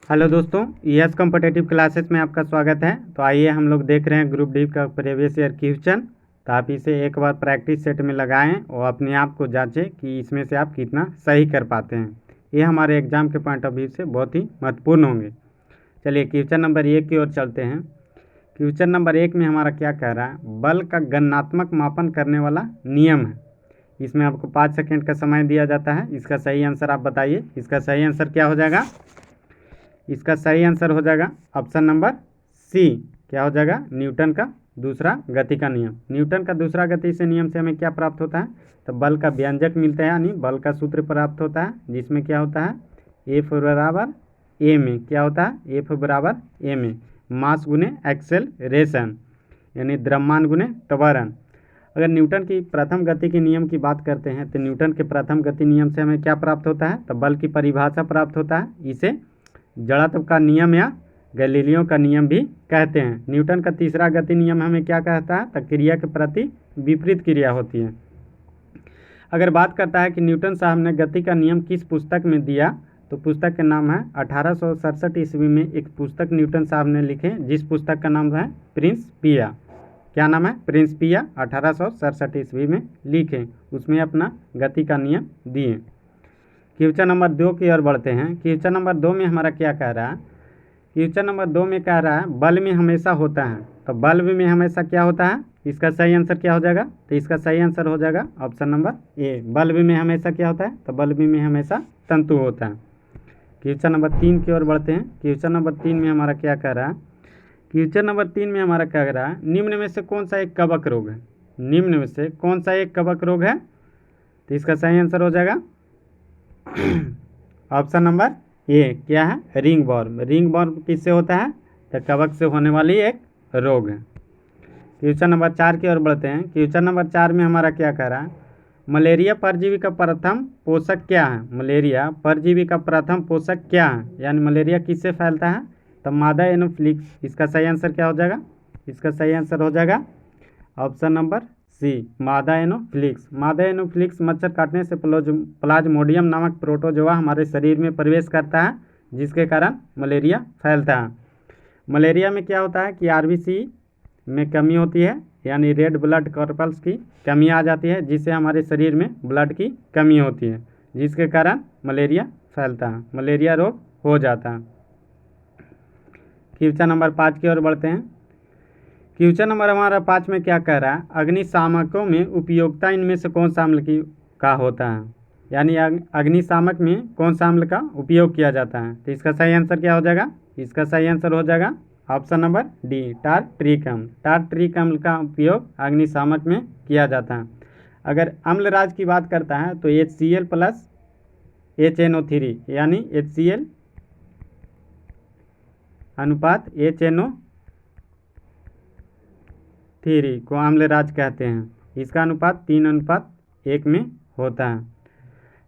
Hello दोस्तों, yes competitive classes में आपका स्वागत है। तो आइए हम लोग देख रहे हैं ग्रुप डी का प्रीवियस ईयर क्वेश्चन। तो आप इसे एक बार प्रैक्टिस सेट में लगाएं और अपने आप को जांचें कि इसमें से आप कितना सही कर पाते हैं। ये हमारे एग्जाम के पॉइंट ऑफ व्यू से बहुत ही महत्वपूर्ण होंगे। चलिए क्वेश्चन नंबर 1 की ओर चलते हैं। क्वेश्चन नंबर 1 में हमारा क्या कह रहा है, बल का गणनात्मक मापन करने वाला नियम है। इसमें आपको 5 सेकेंड का समय दिया जाता है। इसका सही आंसर आप बताइए। इसका सही आंसर क्या हो जाएगा? इसका सही आंसर हो जाएगा ऑप्शन नंबर सी। क्या हो जाएगा? न्यूटन का दूसरा गति का नियम। न्यूटन का दूसरा गति से नियम से हमें क्या प्राप्त होता है? तो बल का व्यंजक मिलता है, यानी बल का सूत्र प्राप्त होता है, जिसमें क्या होता है एफ बराबर ए में क्या होता है एफ बराबर ए में मास गुने एक्सेलरेशन, यानी द्रव्यमान गुने त्वरण। अगर न्यूटन की प्रथम गति के नियम की बात करते हैं तो न्यूटन के प्रथम गति नियम से हमें क्या प्राप्त होता है? तो बल की परिभाषा प्राप्त होता है। इसे जड़त्व का नियम या गैलीलियो का नियम भी कहते हैं। न्यूटन का तीसरा गति नियम हमें क्या कहता है? तो क्रिया के प्रति विपरीत क्रिया होती है। अगर बात करता है कि न्यूटन साहब ने गति का नियम किस पुस्तक में दिया, तो पुस्तक का नाम है 1867 ईस्वी में एक पुस्तक न्यूटन साहब ने लिखे, जिस पुस्तक का नाम है प्रिंसिपिया। क्या नाम है? प्रिंसिपिया। 1867 ईस्वी में लिखे, उसमें अपना गति का नियम दिए। क्वेश्चन नंबर 2 की ओर बढ़ते हैं। क्वेश्चन नंबर 2 में हमारा क्या कह रहा है? क्वेश्चन नंबर 2 में कह रहा है बल में हमेशा होता है। तो बल्ब में हमेशा क्या होता है? इसका सही आंसर क्या हो जाएगा? तो इसका सही आंसर हो जाएगा ऑप्शन नंबर ए। बल्ब में हमेशा क्या होता है? तो बल्ब में हमेशा तंतु होता है। क्वेश्चन नंबर 3 की ओर बढ़ते हैं। क्वेश्चन नंबर 3 में हमारा क्या कह रहा है? क्वेश्चन नंबर 3 में हमारा क्या कह रहा है, निम्न में से कौन सा एक कवक रोग है? निम्न में से कौन सा एक कवक रोग है? तो इसका सही आंसर हो जाएगा ऑप्शन नंबर ए। क्या है? Ring worm. रिंग वर्म किससे होता है? तो कवक से होने वाली एक रोग है। क्वेश्चन नंबर 4 की ओर बढ़ते हैं। क्वेश्चन नंबर 4 में हमारा क्या कह रहा है, मलेरिया परजीवी का प्रथम पोषक क्या है? मलेरिया परजीवी का प्रथम पोषक क्या है, यानी मलेरिया किससे फैलता है? तो मादा एनोफ्लिक्स। इसका सही आंसर क्या हो जाएगा? इसका सही आंसर हो जाएगा ऑप्शन नंबर सी, मादा एनोफ्लिक्स। मादा एनोफ्लिक्स मच्छर काटने से प्लाज्मोडियम नामक प्रोटोजोआ हमारे शरीर में प्रवेश करता है, जिसके कारण मलेरिया फैलता है। मलेरिया में क्या होता है कि आरबीसी में कमी होती है, यानी रेड ब्लड कॉर्पल्स की कमी आ जाती है, जिससे हमारे शरीर में ब्लड की कमी होती है, जिसके कारण मलेरिया फैलता है, मलेरिया रोग हो जाता है। क्वेश्चन नंबर 5 की ओर बढ़ते हैं। क्वेश्चन नंबर हमारा 5 में क्या कह रहा है, अग्निशामकों में उपयोगिता इनमें से कौन सा अम्ल का होता है? यानी अग्निशामक में कौन सा अम्ल का उपयोग किया जाता है? तो इसका सही आंसर क्या हो जाएगा? इसका सही आंसर हो जाएगा ऑप्शन नंबर डी, टार्ट्रिक अम्ल। टार्ट्रिक अम्ल का उपयोग अग्निशामक में किया जाता है। अगर अम्ल राज की बात करता है तो HCl प्लस HNO3, यानी HCl अनुपात HNO3 को अम्ल राज कहते हैं। इसका अनुपात 3:1 में होता है।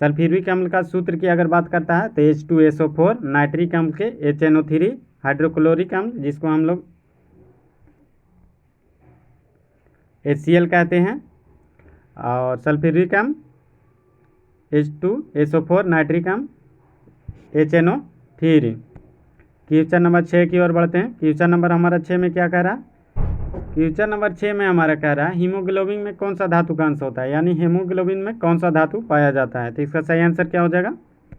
सल्फ्यूरिक अम्ल का सूत्र की अगर बात करता है तो H2SO4, नाइट्रिक अम्ल के HNO3, हाइड्रोक्लोरिक अम्ल जिसको हम लोग HCl कहते हैं, और सल्फ्यूरिक अम्ल H2SO4, नाइट्रिक अम्ल HNO3। क्वेश्चन नंबर 6 की ओर बढ़ते हैं। क्वेश्चन नंबर हमारा 6 में क्या कह रहा है? क्वेश्चन नंबर 6 में हमारा कह रहा है हीमोग्लोबिन में कौन सा धातु का अंश होता है, यानी हीमोग्लोबिन में कौन सा धातु पाया जाता है? तो इसका सही आंसर क्या हो जाएगा?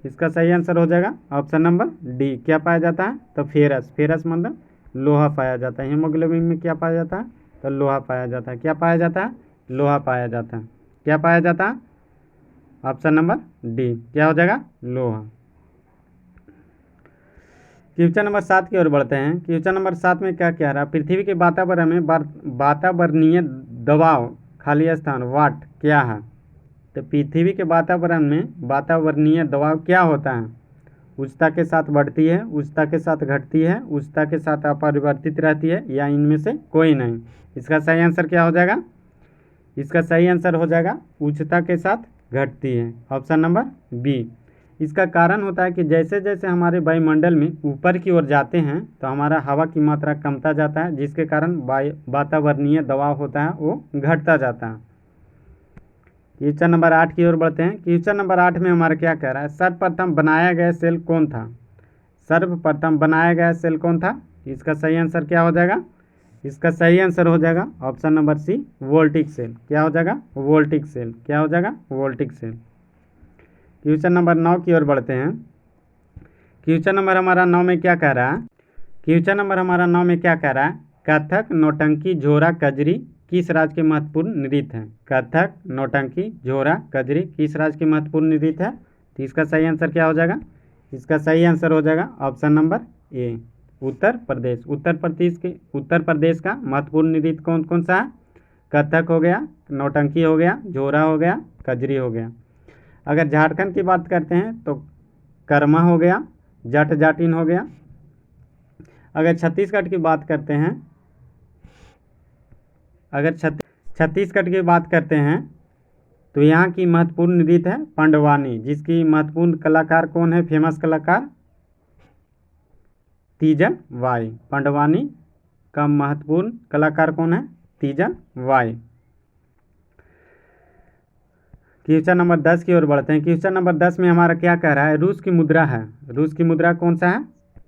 इसका सही आंसर हो जाएगा ऑप्शन नंबर डी। क्या पाया जाता है? तो फेरस। फेरस मतलब लोहा पाया जाता है। हीमोग्लोबिन में क्या पाया जाता है? तो लोहा पाया जाता है। क्या पाया जाता है? लोहा पाया जाता है। क्या पाया जाता है? Option number D. क्या हो जाएगा? लोहा। क्वेश्चन नंबर 7 की ओर बढ़ते हैं। क्वेश्चन नंबर 7 में क्या कह रहा है, पृथ्वी के वातावरण में वातावरणीय दबाव खाली स्थान वाट क्या है? तो पृथ्वी के वातावरण में वातावरणीय दबाव क्या होता है? उच्चता के साथ बढ़ती है, उच्चता के साथ घटती है, उच्चता के साथ अपरिवर्तित रहती है, या इनमें से कोई नहीं? इसका सही आंसर क्या हो जाएगा? इसका सही आंसर हो जाएगा उच्चता के साथ घटती है, ऑप्शन नंबर बी। इसका कारण होता है कि जैसे जैसे हमारे वायुमंडल में ऊपर की ओर जाते हैं तो हमारा हवा की मात्रा कमता जाता है, जिसके कारण वातावरणीय दबाव होता है वो घटता जाता है। क्वेश्चन नंबर 8 की ओर बढ़ते हैं। क्वेश्चन नंबर 8 में हमारा क्या कह रहा है, सर्वप्रथम बनाया गया सेल कौन था? सर्वप्रथम बनाया गया सेल कौन था? इसका सही आंसर क्या हो जाएगा? इसका सही आंसर हो जाएगा option number C, voltaic cell. क्या हो जाएगा? Voltaic cell. क्या हो जाएगा? Voltaic cell. क्वेश्चन नंबर 9 की ओर बढ़ते हैं। क्वेश्चन नंबर हमारा 9 में क्या कह रहा है? क्वेश्चन नंबर हमारा 9 में क्या कह रहा है? कथक, नौटंकी, झोरा, कजरी किस राज्य के महत्वपूर्ण नृत्य हैं? कथक, नौटंकी, झोरा, कजरी किस राज्य के महत्वपूर्ण नृत्य है? तो इसका सही आंसर क्या हो जाएगा? इसका सही आंसर हो जाएगा ऑप्शन नंबर ए, उत्तर प्रदेश। उत्तर प्रदेश का महत्वपूर्ण नृत्य कौन कौन सा है? कथक हो गया, नौटंकी हो गया, झोरा हो गया, कजरी हो गया। अगर झारखंड की बात करते हैं तो कर्मा हो गया, जट जाटिन हो गया। अगर छत्तीसगढ़ की बात करते हैं, अगर छत्तीसगढ़ की बात करते हैं तो यहाँ की महत्वपूर्ण नृत्य है पंडवानी, जिसकी महत्वपूर्ण कलाकार कौन है? फेमस कलाकार तीजन बाई। पंडवानी का महत्वपूर्ण कलाकार कौन है? तीजन बाई। क्वेश्चन नंबर 10 की ओर बढ़ते हैं। क्वेश्चन नंबर 10 में हमारा क्या कह रहा है? रूस की मुद्रा है। रूस की मुद्रा कौन सा है?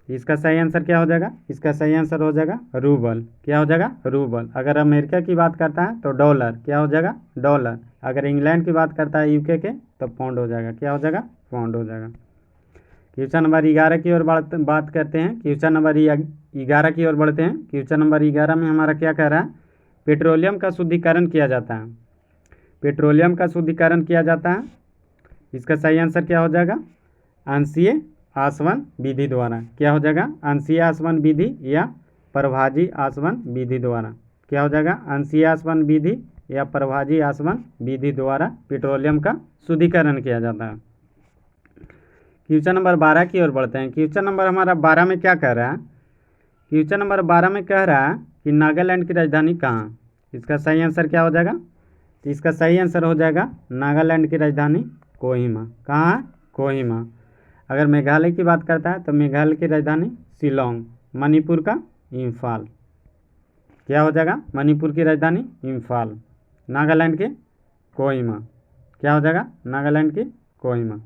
इसका सही आंसर क्या हो जाएगा? इसका सही आंसर हो जाएगा रूबल। क्या हो जाएगा? रूबल। अगर अमेरिका की बात करता है तो डॉलर। क्या हो जाएगा? डॉलर। अगर इंग्लैंड की बात करता है यूके के तो पाउंड हो जाएगा। क्या हो जाएगा? पाउंड हो जाएगा। क्वेश्चन नंबर 11 की ओर बात करते हैं। क्वेश्चन नंबर 11 की ओर बढ़ते हैं। क्वेश्चन नंबर 11 में हमारा क्या कह रहा है? पेट्रोलियम का शुद्धिकरण किया जाता है। पेट्रोलियम का शुद्धिकरण किया जाता है। इसका सही आंसर क्या हो जाएगा? अंशीय आसवन विधि द्वारा। क्या हो जाएगा? अंशीय आसवन विधि या प्रभाजी आसवन विधि द्वारा। क्या हो जाएगा? अंशीय आसवन विधि या प्रभाजी आसवन विधि द्वारा पेट्रोलियम का शुद्धिकरण किया जाता है। क्वेश्चन नंबर 12 की ओर बढ़ते हैं। क्वेश्चन नंबर हमारा 12 में क्या कह रहा है? क्वेश्चन नंबर 12 में कह रहा है कि नागालैंड की राजधानी कहाँ? इसका सही आंसर क्या हो जाएगा? तो इसका सही आंसर हो जाएगा नागालैंड की राजधानी कोहिमा। कहाँ है? कोहिमा। अगर मेघालय की बात करता है तो मेघालय की राजधानी शिलोंग। मणिपुर का इम्फाल। क्या हो जाएगा? मणिपुर की राजधानी इम्फाल। नागालैंड के कोहिमा। क्या हो जाएगा? नागालैंड की कोहिमा।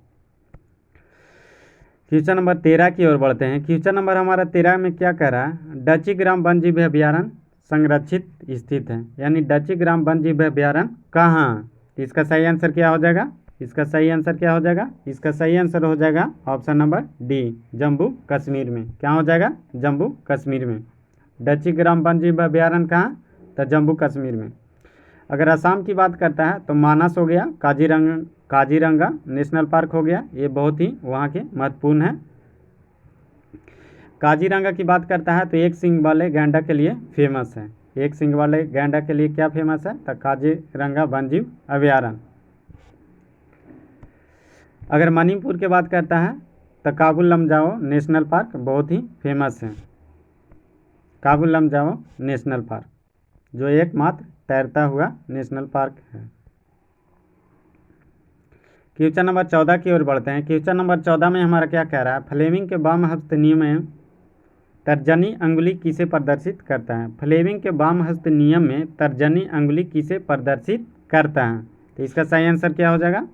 क्वेश्चन नंबर 13 की ओर बढ़ते हैं। क्वेश्चन नंबर हमारा 13 में क्या कह रहा है? डचीग्राम वन्यजीव अभ्यारण्य संरक्षित स्थित है, यानी डचीग्राम वन्यजीव अभ्यारण्य कहाँ? इसका सही आंसर क्या हो जाएगा? इसका सही आंसर क्या हो जाएगा? इसका सही आंसर हो जाएगा option number D, Jammu Kashmir में। क्या हो जाएगा? जम्मू कश्मीर में। डचीग्राम वन्यजीव अभ्यारण्य कहाँ? तो जम्मू कश्मीर में। अगर असम की बात करता है तो मानस हो गया, काजीरंगा नेशनल पार्क हो गया, ये बहुत ही वहाँ के महत्वपूर्ण है। काजीरंगा की बात करता है तो एक सींग वाले गैंडा के लिए फेमस है। एक सींग वाले गैंडा के लिए क्या फेमस है? तो काजीरंगा वन्यजीव अभ्यारण्य। अगर मणिपुर की बात करता है तो काबुल लमजाओ नेशनल पार्क बहुत ही फेमस है। काबुल लमजाओ नेशनल पार्क जो एकमात्र तैरता हुआ नेशनल पार्क है। क्वेश्चन नंबर 14 की ओर बढ़ते हैं। क्वेश्चन नंबर 14 में हमारा क्या कह रहा है? फ्लेमिंग के वाम हस्त नियम में तर्जनी अंगुली किसे प्रदर्शित करता है? फ्लेमिंग के वाम हस्त नियम में तर्जनी अंगुली किसे प्रदर्शित करता है? तो इसका सही आंसर क्या हो जाएगा?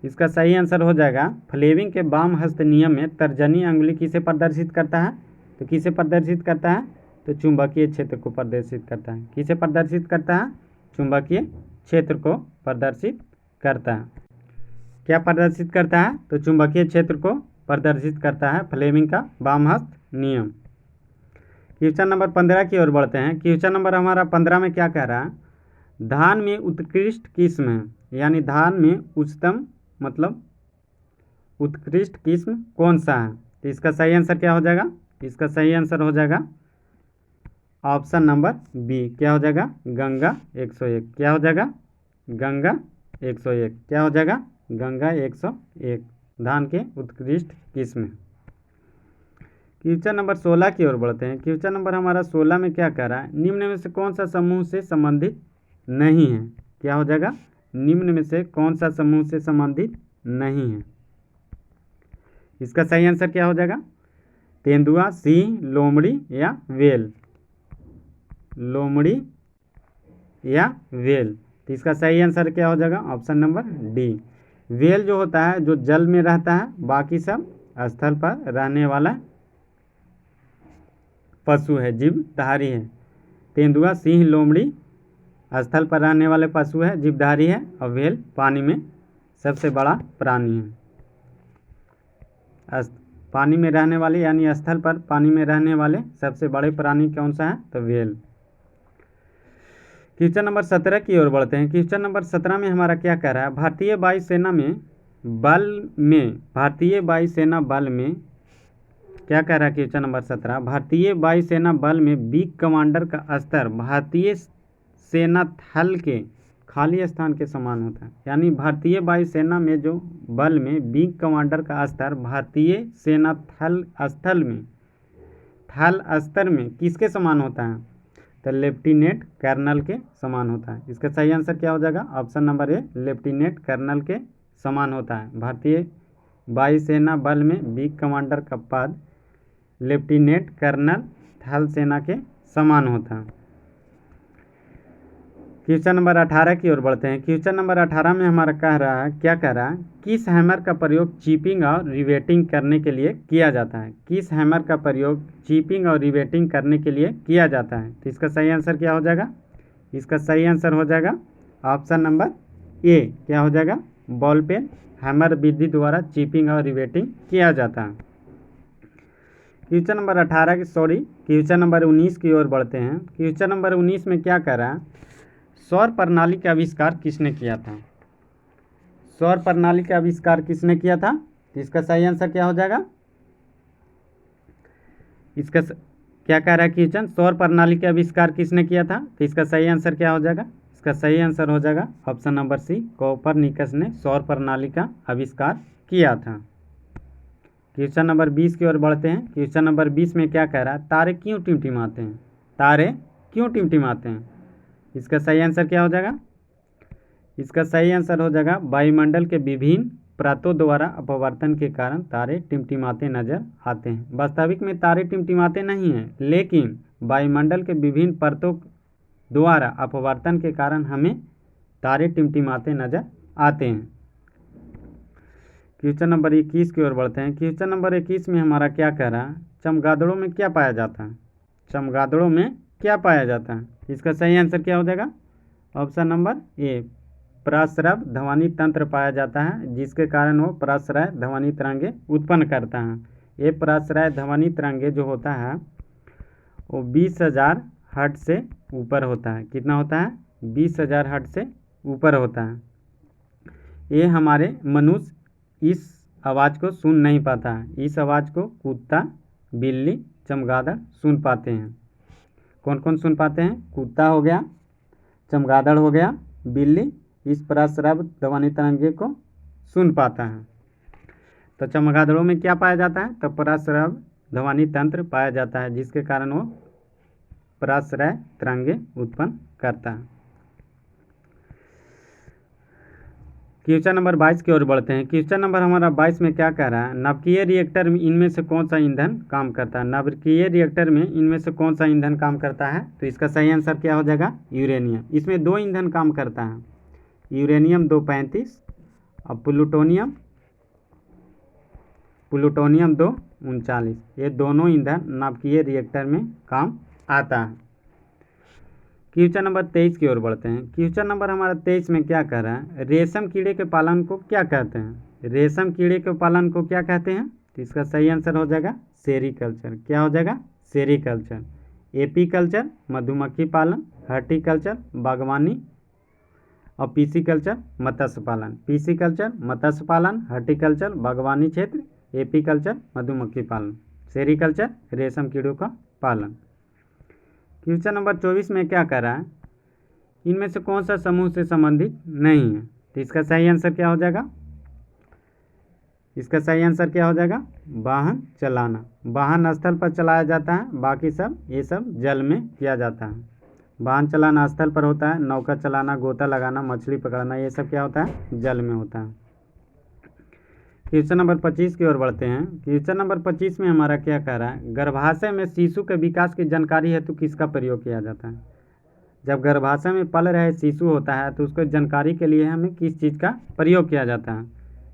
इसका सही आंसर हो जाएगा फ्लेमिंग के वाम हस्त नियम में तर्जनी अंगुली किसे प्रदर्शित करता है? तो किसे प्रदर्शित करता है? तो चुंबकीय क्षेत्र को प्रदर्शित करता है। किसे प्रदर्शित करता है? चुंबकीय क्षेत्र को प्रदर्शित करता है। क्या प्रदर्शित करता है? तो चुंबकीय क्षेत्र को प्रदर्शित करता है फ्लेमिंग का वाम हस्त नियम। क्वेश्चन नंबर 15 की ओर बढ़ते हैं। क्वेश्चन नंबर हमारा 15 में क्या कह रहा है? धान में उत्कृष्ट किस्म है, यानी धान में उच्चतम मतलब उत्कृष्ट किस्म कौन सा है? तो इसका सही आंसर क्या हो जाएगा? इसका सही आंसर हो जाएगा ऑप्शन नंबर बी। क्या हो जाएगा? गंगा 101। क्या हो जाएगा? गंगा 101। क्या हो जाएगा? गंगा 101 धान के उत्कृष्ट किस्म। क्वेश्चन नंबर 16 की ओर बढ़ते हैं। क्वेश्चन नंबर हमारा 16 में क्या कह रहा है? निम्न में से कौन सा समूह से संबंधित नहीं है? क्या हो जाएगा? निम्न में से कौन सा समूह से संबंधित नहीं है? इसका सही आंसर क्या हो जाएगा? तेंदुआ, सिंह, लोमड़ी या वेल। लोमड़ी या वेल। तो इसका सही आंसर क्या हो जाएगा? Option number D. वेल जो होता है जो जल में रहता है, बाकी सब स्थल पर रहने वाला पशु है, जीवधारी है। तेंदुआ, सिंह, लोमड़ी स्थल पर रहने वाले पशु है, जीवधारी है। और व्हेल पानी में सबसे बड़ा प्राणी है। पानी में रहने वाले यानी स्थल पर पानी में रहने वाले सबसे बड़े प्राणी कौन सा है? तो व्हेल। क्वेश्चन नंबर 17 की ओर बढ़ते हैं। क्वेश्चन नंबर 17 में हमारा क्या कह रहा है? भारतीय वायुसेना बल में क्या कह रहा है? क्वेश्चन नंबर 17, भारतीय वायुसेना बल में विंग कमांडर का स्तर भारतीय सेना थल के खाली स्थान के समान होता है। यानी भारतीय वायुसेना में जो बल में विंग कमांडर का स्तर भारतीय सेना थल स्तर में किसके समान होता है? तो लेफ्टिनेंट कर्नल के समान होता है। इसका सही आंसर क्या हो जाएगा? Option number A, lieutenant colonel के समान होता है। भारतीय वायुसेना बल में विंग कमांडर का पद लेफ्टिनेंट कर्नल थल सेना के समान होता है। क्वेश्चन नंबर 18 की ओर बढ़ते हैं। क्वेश्चन नंबर 18 में हमारा क्या कह रहा है? किस हैमर का प्रयोग चिपिंग और रिवेटिंग करने के लिए किया जाता है? किस हैमर का प्रयोग चिपिंग और रिवेटिंग करने के लिए किया जाता है? तो इसका सही आंसर क्या हो जाएगा? इसका सही आंसर हो जाएगा ऑप्शन नंबर ए, क्या हो जाएगा? बॉल पेन हैमर विधि द्वारा चिपिंग और रिवेटिंग किया जाता है। क्वेश्चन नंबर 19 की ओर बढ़ते हैं। क्वेश्चन नंबर 19 में क्या कह रहा है? सौर प्रणाली का आविष्कार किसने किया था? सौर प्रणाली का आविष्कार किसने किया था? तो इसका सही आंसर क्या हो जाएगा? इसका क्या कह रहा है क्वेश्चन? सौर प्रणाली का आविष्कार किसने किया था? तो इसका सही आंसर क्या हो जाएगा? इसका सही आंसर हो जाएगा ऑप्शन नंबर सी, कोपरनिकस ने सौर प्रणाली का आविष्कार किया था। क्वेश्चन नंबर 20 की ओर बढ़ते हैं। क्वेश्चन नंबर 20 में क्या कह रहा है? तारे क्यों टिमटिमाते हैं? तारे क्यों टिमटिमाते हैं? इसका सही आंसर क्या हो जाएगा? इसका सही आंसर हो जाएगा वायुमंडल के विभिन्न परतों द्वारा अपवर्तन के कारण तारे टिमटिमाते नजर आते हैं। वास्तविक में तारे टिमटिमाते नहीं हैं, लेकिन वायुमंडल के विभिन्न परतों द्वारा अपवर्तन के कारण हमें तारे टिमटिमाते नजर आते हैं। क्वेश्चन नंबर 21 की ओर बढ़ते हैं। क्वेश्चन नंबर 21 में हमारा क्या कह रहा है? चमगादड़ों में क्या पाया जाता है? चमगादड़ों में क्या पाया जाता है? इसका सही आंसर क्या हो जाएगा? ऑप्शन नंबर ए, प्रस्रव ध्वनि तंत्र पाया जाता है, जिसके कारण वो प्रस्रय ध्वनि तरंगे उत्पन्न करता है। ये प्रस्रय ध्वनि तरंगे जो होता है वो 20,000 हर्ट्ज से ऊपर होता है। कितना होता है? 20,000 हर्ट्ज से ऊपर होता है। ये हमारे मनुष्य इस आवाज़ को सुन नहीं पाता है। इस आवाज़ को कुत्ता, बिल्ली, चमगादड़ सुन पाते हैं। कौन कौन सुन पाते हैं? कुत्ता हो गया, चमगादड़ हो गया, बिल्ली इस प्रस्रव ध्वनि तरंगे को सुन पाता है। तो चमगादड़ों में क्या पाया जाता है? तो प्रस्रव ध्वनि तंत्र पाया जाता है, जिसके कारण वो प्रस्रय तरंगे उत्पन्न करता है। क्वेश्चन नंबर 22 की ओर बढ़ते हैं। क्वेश्चन नंबर हमारा 22 में क्या कह रहा है? नाभिकीय रिएक्टर में इनमें से कौन सा ईंधन काम करता है? नाभिकीय रिएक्टर में इनमें से कौन सा ईंधन काम करता है? तो इसका सही आंसर क्या हो जाएगा? यूरेनियम। इसमें 2 ईंधन काम करता है, यूरेनियम 235 और प्लूटोनियम 239। ये दोनों ईंधन नाभिकीय रिएक्टर में काम आता है। क्वेश्चन नंबर 23 की ओर बढ़ते हैं। क्वेश्चन नंबर हमारा 23 में क्या कह रहा है? रेशम कीड़े के पालन को क्या कहते हैं? रेशम कीड़े के पालन को क्या कहते हैं? तो इसका सही आंसर हो जाएगा सेरीकल्चर। क्या हो जाएगा? सेरीकल्चर। एपीकल्चर मधुमक्खी पालन, हॉर्टिकल्चर बागवानी और पीसीकल्चर मत्स्य पालन। पीसीकल्चर मत्स्य पालन, हॉर्टिकल्चर बागवानी क्षेत्र, एपीकल्चर मधुमक्खी पालन, सेरीकल्चर रेशम कीड़ों का पालन। क्वेश्चन नंबर 24 में क्या कह रहा है? इनमें से कौन सा समूह से संबंधित नहीं है? तो इसका सही आंसर क्या हो जाएगा? इसका सही आंसर क्या हो जाएगा? वाहन चलाना। वाहन स्थल पर चलाया जाता है, बाकी सब ये सब जल में किया जाता है। वाहन चलाना स्थल पर होता है, नौका चलाना, गोता लगाना, मछली पकड़ना, ये सब क्या होता है? जल में होता है। क्वेश्चन नंबर 25 की ओर बढ़ते हैं। क्वेश्चन नंबर 25 में हमारा क्या कह रहा है? गर्भाशय में शिशु के विकास की जानकारी हेतु किसका प्रयोग किया जाता है? जब गर्भाशय में पल रहे शिशु होता है तो उसको जानकारी के लिए हमें किस चीज़ का प्रयोग किया जाता है?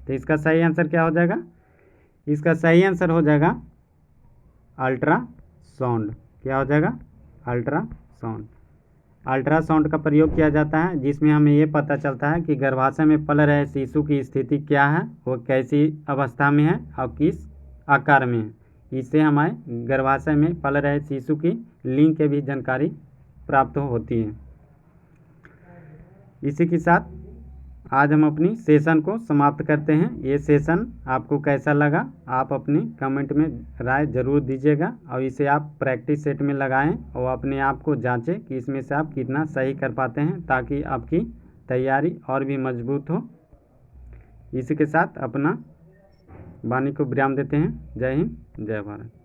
तो इसका सही आंसर क्या हो जाएगा? इसका सही आंसर हो जाएगा अल्ट्रासाउंड। क्या हो जाएगा, अल्ट्रासाउंड। अल्ट्रासाउंड का प्रयोग किया जाता है जिसमें हमें ये पता चलता है कि गर्भाशय में पल रहे शिशु की स्थिति क्या है, वो कैसी अवस्था में है और किस आकार में है। इससे हमें गर्भाशय में पल रहे शिशु की लिंग की भी जानकारी प्राप्त होती है। इसी के साथ आज हम अपनी सेशन को समाप्त करते हैं। ये सेशन आपको कैसा लगा आप अपनी कमेंट में राय ज़रूर दीजिएगा और इसे आप प्रैक्टिस सेट में लगाएं और अपने आप को जांचें कि इसमें से आप कितना सही कर पाते हैं, ताकि आपकी तैयारी और भी मजबूत हो। इसी के साथ अपना वाणी को विराम देते हैं। जय हिंद, जय भारत।